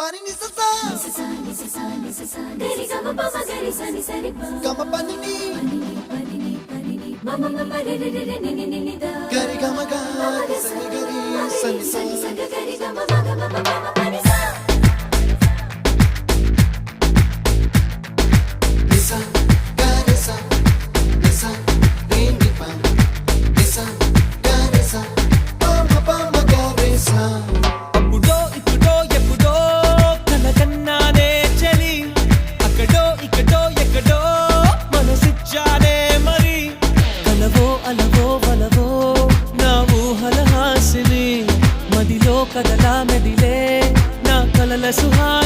pani ni sa sa gari ga ma pa ma gari sa ni ga ma pani ni ma ma ma re re re ni ni ni da gari ga ma ga sa ni gari sa ni sa gari ga ma ga ma ma ma pani sa ni sa gari sa ni sa re ni pa ni sa gari sa pa ma gari sa కదలా మెదిలే నా కలల సుహా